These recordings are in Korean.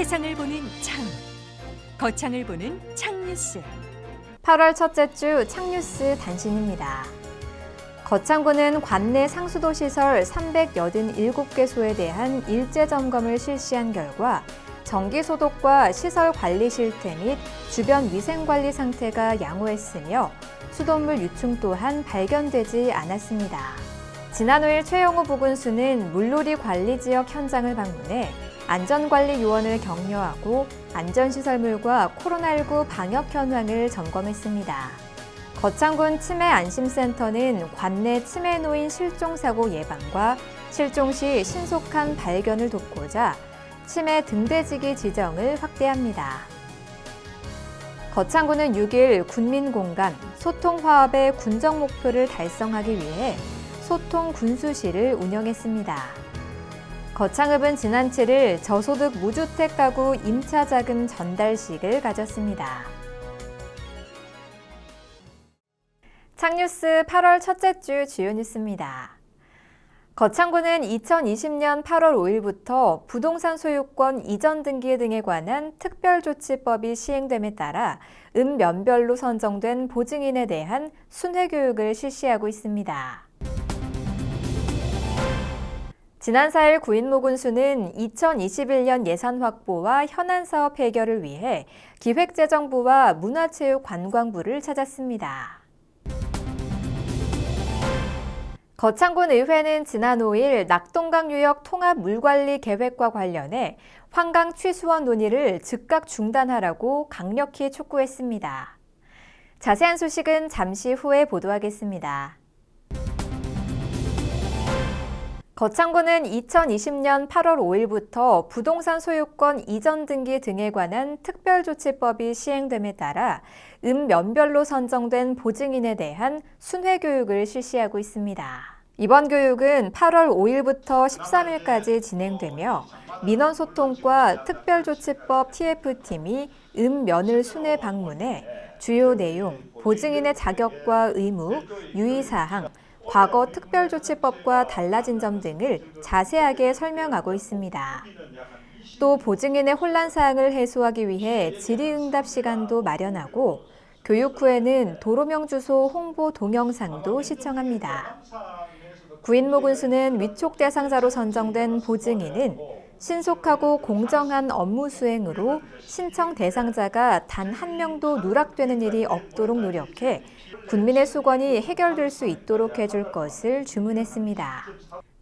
세상을 보는 창, 거창을 보는 창뉴스. 8월 첫째 주 창뉴스 단신입니다. 거창구는 관내 상수도 시설 387개소에 대한 일제 점검을 실시한 결과 정기 소독과 시설 관리 실태 및 주변 위생 관리 상태가 양호했으며 수돗물 유충 또한 발견되지 않았습니다. 지난 5일 최영호 부군수는 물놀이 관리 지역 현장을 방문해 안전관리 요원을 격려하고 안전시설물과 코로나19 방역 현황을 점검했습니다. 거창군 치매안심센터는 관내 치매 노인 실종사고 예방과 실종 시 신속한 발견을 돕고자 치매 등대지기 지정을 확대합니다. 거창군은 6일 군민공감, 소통화합의 군정 목표를 달성하기 위해 소통군수실을 운영했습니다. 거창읍은 지난 7일 저소득 무주택 가구 임차 자금 전달식을 가졌습니다. 창뉴스 8월 첫째 주 주요 뉴스입니다. 거창구는 2020년 8월 5일부터 부동산 소유권 이전 등기 등에 관한 특별조치법이 시행됨에 따라 읍면별로 선정된 보증인에 대한 순회 교육을 실시하고 있습니다. 지난 4일 구인모군수는 2021년 예산 확보와 현안 사업 해결을 위해 기획재정부와 문화체육관광부를 찾았습니다. 거창군 의회는 지난 5일 낙동강 유역 통합 물관리 계획과 관련해 환강 취수원 논의를 즉각 중단하라고 강력히 촉구했습니다. 자세한 소식은 잠시 후에 보도하겠습니다. 거창구는 2020년 8월 5일부터 부동산 소유권 이전 등기 등에 관한 특별조치법이 시행됨에 따라 읍면별로 선정된 보증인에 대한 순회 교육을 실시하고 있습니다. 이번 교육은 8월 5일부터 13일까지 진행되며 민원소통과 특별조치법 TF팀이 읍면을 순회 방문해 주요 내용, 보증인의 자격과 의무, 유의사항, 과거 특별조치법과 달라진 점 등을 자세하게 설명하고 있습니다. 또 보증인의 혼란사항을 해소하기 위해 질의응답 시간도 마련하고 교육 후에는 도로명 주소 홍보 동영상도 시청합니다. 구인모군수는 위촉 대상자로 선정된 보증인은 신속하고 공정한 업무 수행으로 신청 대상자가 단 한 명도 누락되는 일이 없도록 노력해 군민의 수건이 해결될 수 있도록 해줄 것을 주문했습니다.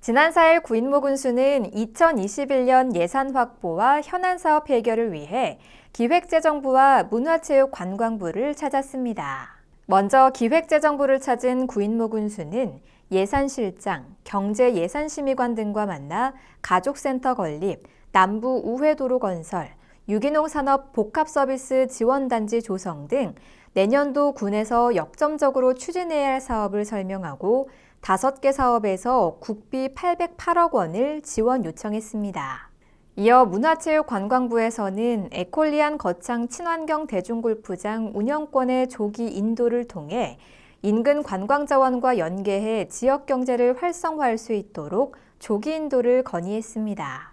지난 4일 구인모군수는 2021년 예산 확보와 현안 사업 해결을 위해 기획재정부와 문화체육관광부를 찾았습니다. 먼저 기획재정부를 찾은 구인모군수는 예산실장, 경제예산심의관 등과 만나 가족센터 건립, 남부 우회도로 건설, 유기농 산업 복합서비스 지원단지 조성 등 내년도 군에서 역점적으로 추진해야 할 사업을 설명하고 5개 사업에서 국비 808억 원을 지원 요청했습니다. 이어 문화체육관광부에서는 에콜리안 거창 친환경 대중골프장 운영권의 조기 인도를 통해 인근 관광자원과 연계해 지역 경제를 활성화할 수 있도록 조기 인도를 건의했습니다.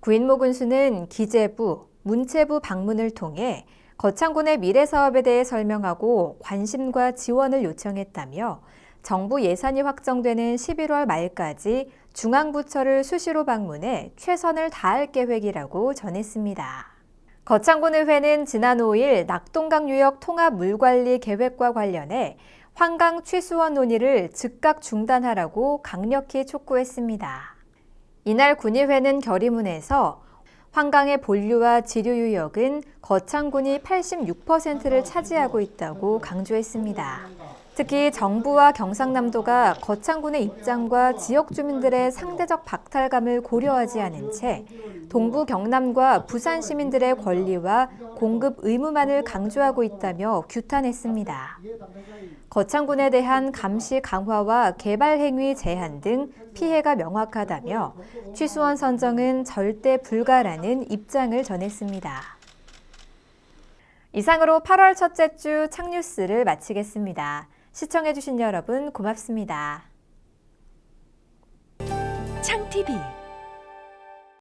구인모군수는 기재부, 문체부 방문을 통해 거창군의 미래 사업에 대해 설명하고 관심과 지원을 요청했다며 정부 예산이 확정되는 11월 말까지 중앙부처를 수시로 방문해 최선을 다할 계획이라고 전했습니다. 거창군의회는 지난 5일 낙동강 유역 통합 물관리 계획과 관련해 환강 취수원 논의를 즉각 중단하라고 강력히 촉구했습니다. 이날 군의회는 결의문에서 환강의 본류와 지류 유역은 거창군이 86%를 차지하고 있다고 강조했습니다. 특히 정부와 경상남도가 거창군의 입장과 지역 주민들의 상대적 박탈감을 고려하지 않은 채 동부 경남과 부산 시민들의 권리와 공급 의무만을 강조하고 있다며 규탄했습니다. 거창군에 대한 감시 강화와 개발 행위 제한 등 피해가 명확하다며 취수원 선정은 절대 불가라는 입장을 전했습니다. 이상으로 8월 첫째 주 창뉴스를 마치겠습니다. 시청해주신 여러분 고맙습니다. 창TV